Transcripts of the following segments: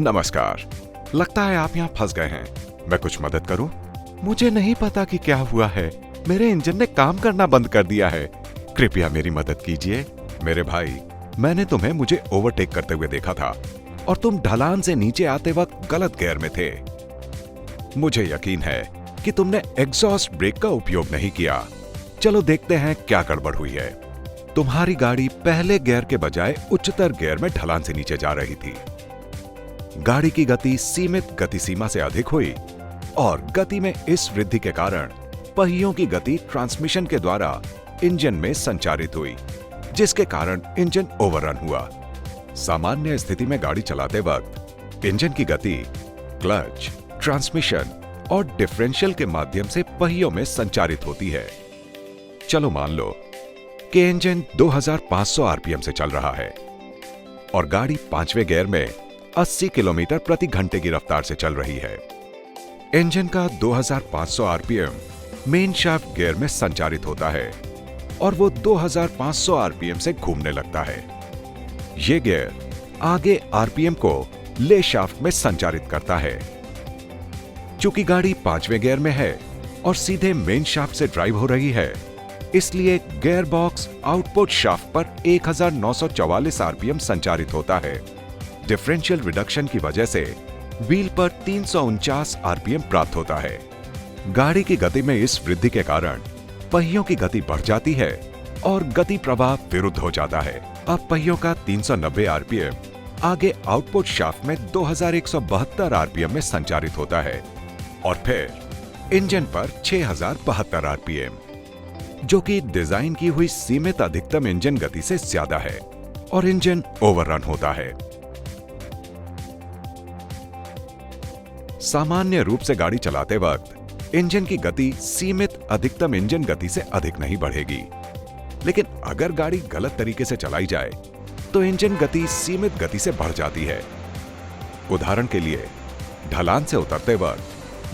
नमस्कार। लगता है आप यहाँ फंस गए हैं। मैं कुछ मदद करूं? मुझे नहीं पता कि क्या हुआ है। मेरे इंजन ने काम करना बंद कर दिया है। कृपया मेरी मदद कीजिए। मेरे भाई, मैंने तुम्हें मुझे ओवरटेक करते हुए देखा था और तुम ढलान से नीचे आते वक्त गलत गियर में थे। मुझे यकीन है कि तुमने एग्जॉस्ट ब्रेक का उपयोग नहीं किया। चलो देखते हैं क्या गड़बड़ हुई है। तुम्हारी गाड़ी पहले गियर के बजाय उच्चतर गियर में ढलान से नीचे जा रही थी। गाड़ी की गति सीमित गति सीमा से अधिक हुई और गति में इस वृद्धि के कारण पहियों की गति ट्रांसमिशन के द्वारा इंजन में संचारित हुई, जिसके कारण इंजन ओवररन हुआ। सामान्य स्थिति में गाड़ी चलाते वक्त इंजन की गति क्लच, ट्रांसमिशन और डिफरेंशियल के माध्यम से पहियों में संचारित होती है। चलो मान लो कि इंजन 2500 आरपीएम से चल रहा है और गाड़ी 5वें गियर में 80 किलोमीटर प्रति घंटे की रफ्तार से चल रही है। इंजन का 2500 आरपीएम मेन शाफ्ट गियर में संचारित होता है और वो 2500 आरपीएम से घूमने लगता है। ये गियर आगे आरपीएम को ले शाफ्ट में संचारित करता है। चूंकि गाड़ी 5वें गियर में है और सीधे मेन शाफ्ट से ड्राइव हो रही है, इसलिए गियर बॉक्स आउटपुट शाफ्ट पर 1944 आरपीएम संचारित होता है। डिफरेंशियल रिडक्शन की वजह से व्हील पर 349 आरपीएम प्राप्त होता है। गाड़ी की गति में इस वृद्धि के कारण पहियों की गति बढ़ जाती है और गति प्रवाह विरुद्ध हो जाता है। अब पहियों का 390 आरपीएम आगे आउटपुट शाफ्ट में 2172 आरपीएम में संचारित होता है और फिर इंजन पर 6072 आरपीएम, जो कि डिजाइन की हुई सीमित अधिकतम इंजन गति से ज्यादा है और इंजन ओवररन होता है। सामान्य रूप से गाड़ी चलाते वक्त इंजन की गति सीमित अधिकतम इंजन गति से अधिक नहीं बढ़ेगी, लेकिन अगर गाड़ी गलत तरीके से चलाई जाए तो इंजन गति सीमित गति से बढ़ जाती है। उदाहरण के लिए, ढलान से उतरते वक्त,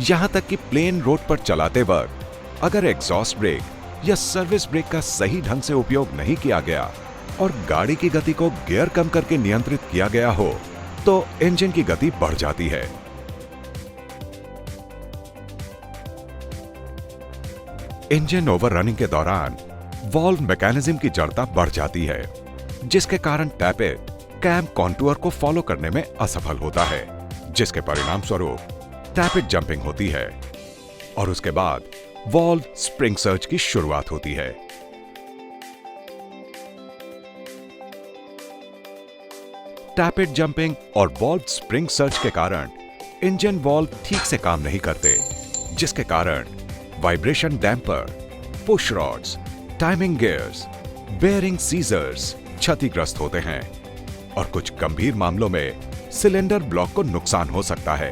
यहां तक कि प्लेन रोड पर चलाते वक्त अगर एग्जॉस्ट ब्रेक या सर्विस ब्रेक का सही ढंग से उपयोग नहीं किया गया और गाड़ी की गति को गियर कम करके नियंत्रित किया गया हो तो इंजन की गति बढ़ जाती है। इंजन ओवररनिंग के दौरान वॉल्व मैकेनिज्म की जड़ता बढ़ जाती है, जिसके कारण टैपेट कैम कॉन्टूर को फॉलो करने में असफल होता है, जिसके परिणाम स्वरूप टैपेट जंपिंग होती है और उसके बाद वॉल्व स्प्रिंग सर्ज की शुरुआत होती है। टैपेट जंपिंग और वॉल्व स्प्रिंग सर्ज के कारण इंजन वॉल्व ठीक से काम नहीं करते, जिसके कारण vibration damper, push rods, timing gears, bearing seizures क्षतिग्रस्त होते हैं और कुछ गंभीर मामलों में सिलेंडर ब्लॉक को नुकसान हो सकता है।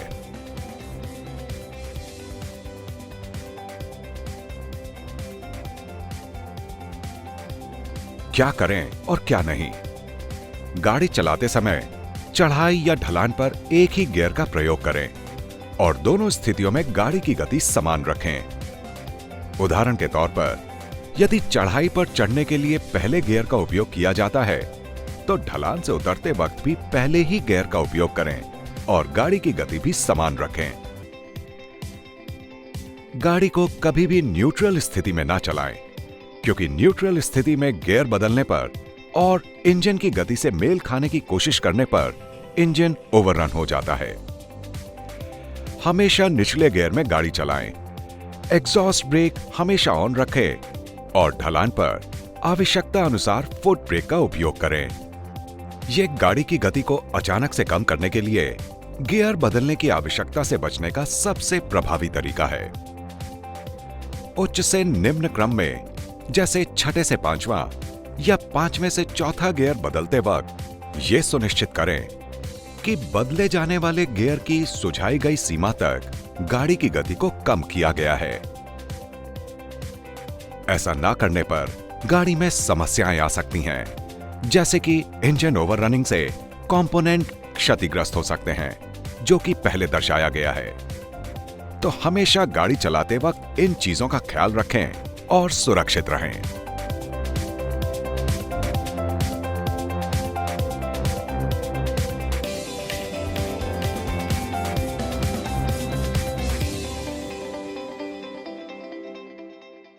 क्या करें और क्या नहीं? गाड़ी चलाते समय चढ़ाई या ढलान पर एक ही गियर का प्रयोग करें और दोनों स्थितियों में गाड़ी की गति समान रखें। उदाहरण के तौर पर, यदि चढ़ाई पर चढ़ने के लिए पहले गियर का उपयोग किया जाता है तो ढलान से उतरते वक्त भी पहले ही गियर का उपयोग करें और गाड़ी की गति भी समान रखें। गाड़ी को कभी भी न्यूट्रल स्थिति में ना चलाएं, क्योंकि न्यूट्रल स्थिति में गियर बदलने पर और इंजन की गति से मेल खाने की कोशिश करने पर इंजन ओवररन हो जाता है। हमेशा निचले गियर में गाड़ी चलाएं, एग्जॉस्ट ब्रेक हमेशा ऑन रखें और ढलान पर आवश्यकता अनुसार फुट ब्रेक का उपयोग करें। यह गाड़ी की गति को अचानक से कम करने के लिए गियर बदलने की आवश्यकता से बचने का सबसे प्रभावी तरीका है। उच्च से निम्न क्रम में, जैसे छठे से पांचवां या पांचवें से चौथा गियर बदलते वक्त यह सुनिश्चित करें कि बदले जाने वाले गियर की सुझाई गई सीमा तक गाड़ी की गति को कम किया गया है। ऐसा ना करने पर गाड़ी में समस्याएं आ सकती हैं, जैसे कि इंजन ओवररनिंग से कंपोनेंट क्षतिग्रस्त हो सकते हैं, जो कि पहले दर्शाया गया है। तो हमेशा गाड़ी चलाते वक्त इन चीजों का ख्याल रखें और सुरक्षित रहें।